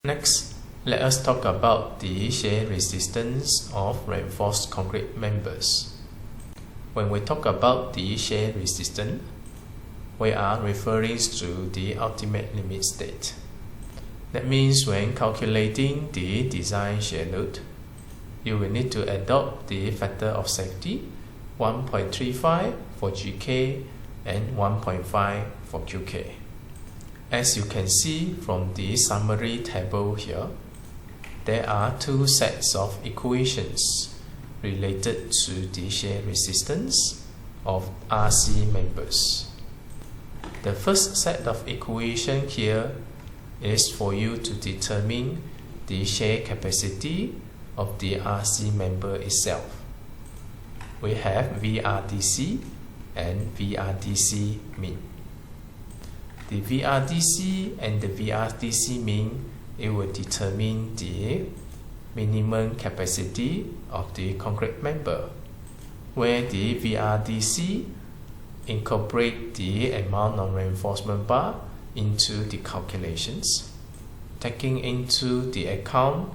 Next, let us talk about the shear resistance of reinforced concrete members. When we talk about the shear resistance, we are referring to the ultimate limit state. That means when calculating the design shear load, you will need to adopt the factor of safety 1.35 for GK and 1.5 for QK. As you can see from the summary table here, there are two sets of equations related to the shear resistance of RC members. The first set of equations here is for you to determine the shear capacity of the RC member itself. We have VRDC and VRDC mean. The VRDC and the VRDC mean, it will determine the minimum capacity of the concrete member, where the VRDC incorporate the amount of reinforcement bar into the calculations, taking into the account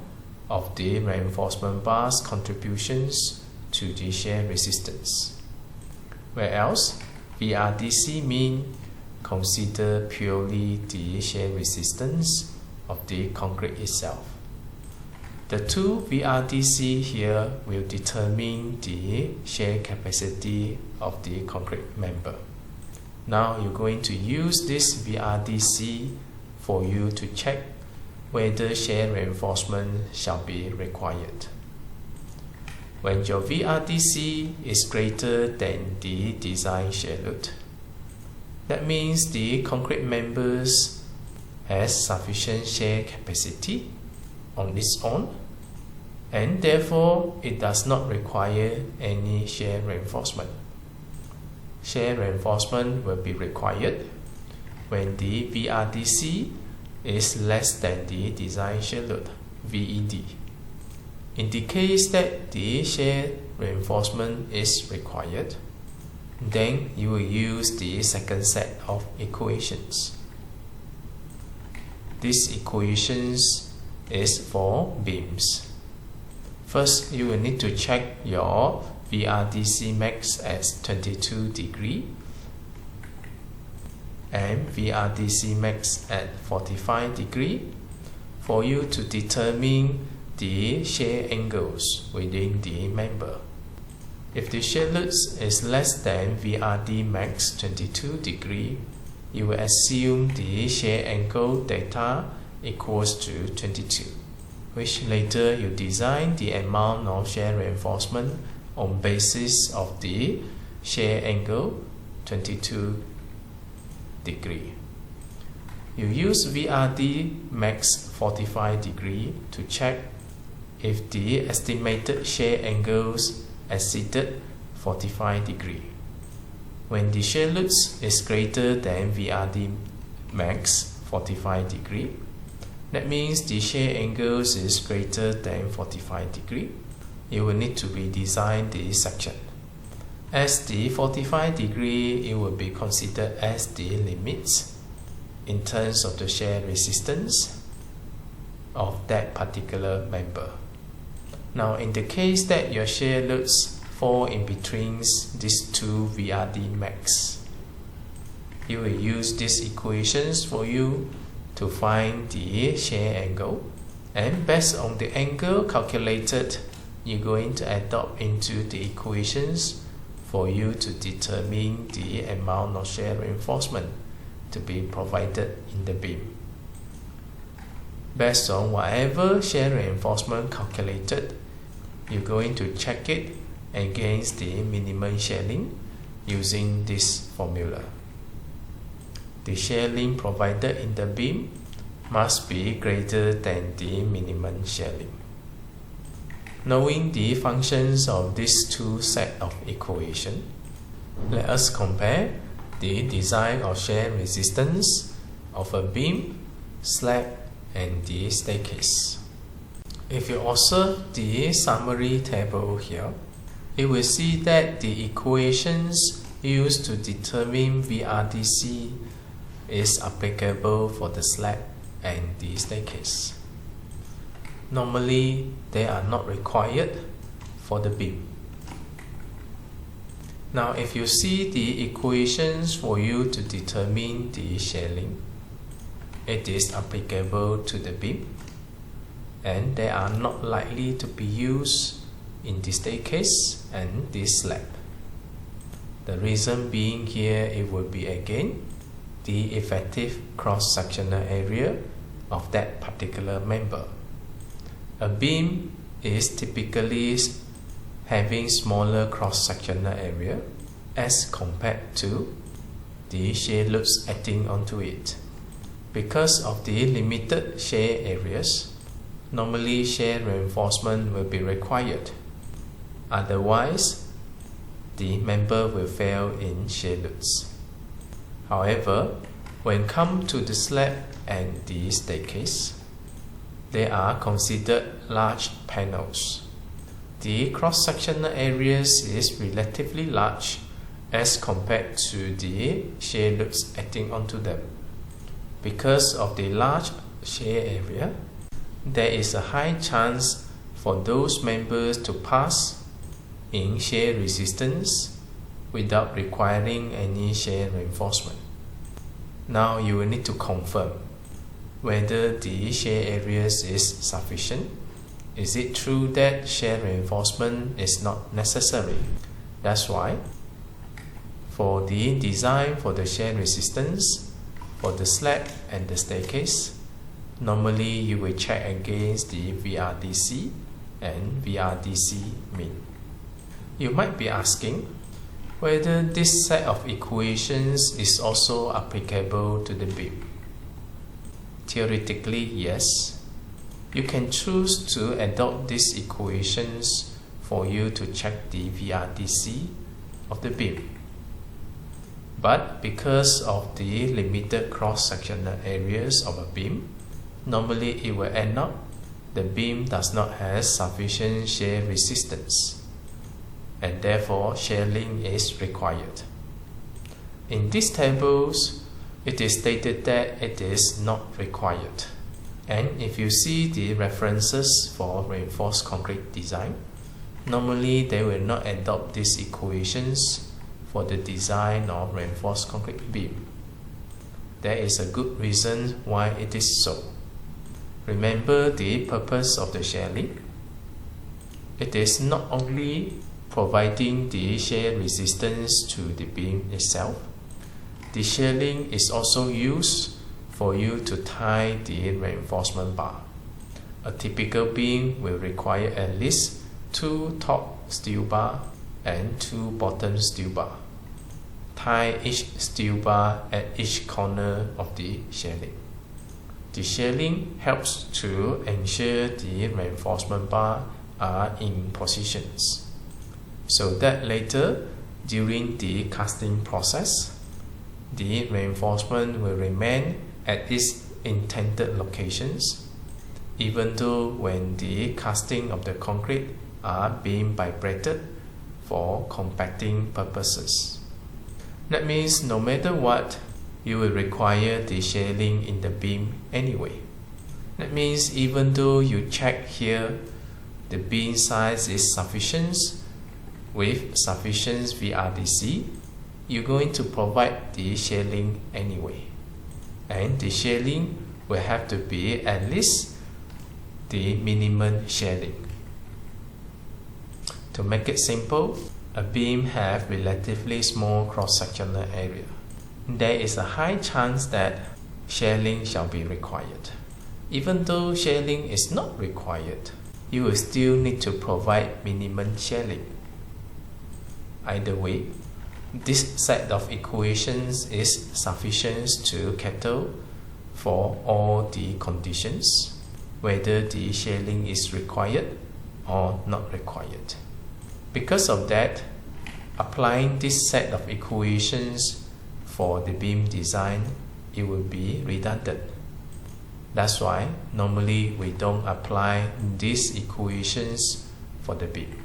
of the reinforcement bar's contributions to the shear resistance. Whereas VRDC mean consider purely the shear resistance of the concrete itself. The two VRDC here will determine the shear capacity of the concrete member. Now you're going to use this VRDC for you to check whether shear reinforcement shall be required. When your VRDC is greater than the design shear load, that means the concrete members has sufficient shear capacity on its own, and therefore it does not require any shear reinforcement. Shear reinforcement will be required when the VRDC is less than the design shear load, VED. In the case that the shear reinforcement is required, then you will use the second set of equations. These equations is for beams. First, you will need to check your VRDC max as 22 degree and VRDC max at 45 degree for you to determine the shear angles within the member. If the shear load is less than VRD max 22 degree, you will assume the shear angle theta equals to 22, which later you design the amount of shear reinforcement on basis of the shear angle 22 degree. You use VRD max 45 degree to check if the estimated shear angles exceeded 45 degree. When the shear load is greater than VRD max 45 degree, that means the shear angles is greater than 45 degree. You will need to redesign the section. As the 45 degree, it will be considered as the limits in terms of the shear resistance of that particular member. Now, in the case that your shear loads fall in between these two VRD max, you will use these equations for you to find the shear angle, and based on the angle calculated, you're going to adopt into the equations for you to determine the amount of shear reinforcement to be provided in the beam. Based on whatever shear reinforcement calculated, you're going to check it against the minimum shear length using this formula. The shear length provided in the beam must be greater than the minimum shear length. Knowing the functions of these two sets of equations, let us compare the design of shear resistance of a beam, slab, and the staircase. If you observe the summary table here, you will see that the equations used to determine VRDC is applicable for the slab and the staircase. Normally, they are not required for the beam. Now, if you see the equations for you to determine the shear length, it is applicable to the beam, and they are not likely to be used in the staircase and this slab. The reason being here, it will be again the effective cross-sectional area of that particular member. A beam is typically having smaller cross-sectional area as compared to the shear loops acting onto it. Because of the limited shear areas, normally shear reinforcement will be required. Otherwise, the member will fail in shear loops. However, when come to the slab and the staircase, they are considered large panels. The cross-sectional areas is relatively large as compared to the shear loops acting onto them. Because of the large shear area, there is a high chance for those members to pass in shear resistance without requiring any shear reinforcement. Now you will need to confirm whether the shear areas is sufficient. Is it true that shear reinforcement is not necessary? That's why for the design for the shear resistance for the slab and the staircase, normally you will check against the VRDC and VRDC mean. You might be asking whether this set of equations is also applicable to the beam. Theoretically, yes. You can choose to adopt these equations for you to check the VRDC of the beam. But because of the limited cross-sectional areas of a beam, normally it will end up the beam does not have sufficient shear resistance, and therefore shear length is required. In these tables, it is stated that it is not required. And if you see the references for reinforced concrete design, normally they will not adopt these equations for the design of reinforced concrete beam. There is a good reason why it is so. Remember the purpose of the shear length. It is not only providing the shear resistance to the beam itself. The shear length is also used for you to tie the reinforcement bar. A typical beam will require at least 2 top steel bar and 2 bottom steel bar. Tie each steel bar at each corner of the shear length. The shear length helps to ensure the reinforcement bar are in positions, so that later during the casting process, the reinforcement will remain at its intended locations, even though when the casting of the concrete are being vibrated for compacting purposes. That means no matter what, you will require the shear length in the beam anyway. That means even though you check here the beam size is sufficient with sufficient VRDC, you're going to provide the shear length anyway. And the shear length will have to be at least the minimum shear length. To make it simple, a beam has relatively small cross-sectional area. There is a high chance that shear length shall be required. Even though shear length is not required, you will still need to provide minimum shear length. Either way, this set of equations is sufficient to cater for all the conditions, whether the shear length is required or not required. Because of that, applying this set of equations for the beam design, it will be redundant. That's why normally we don't apply these equations for the beam.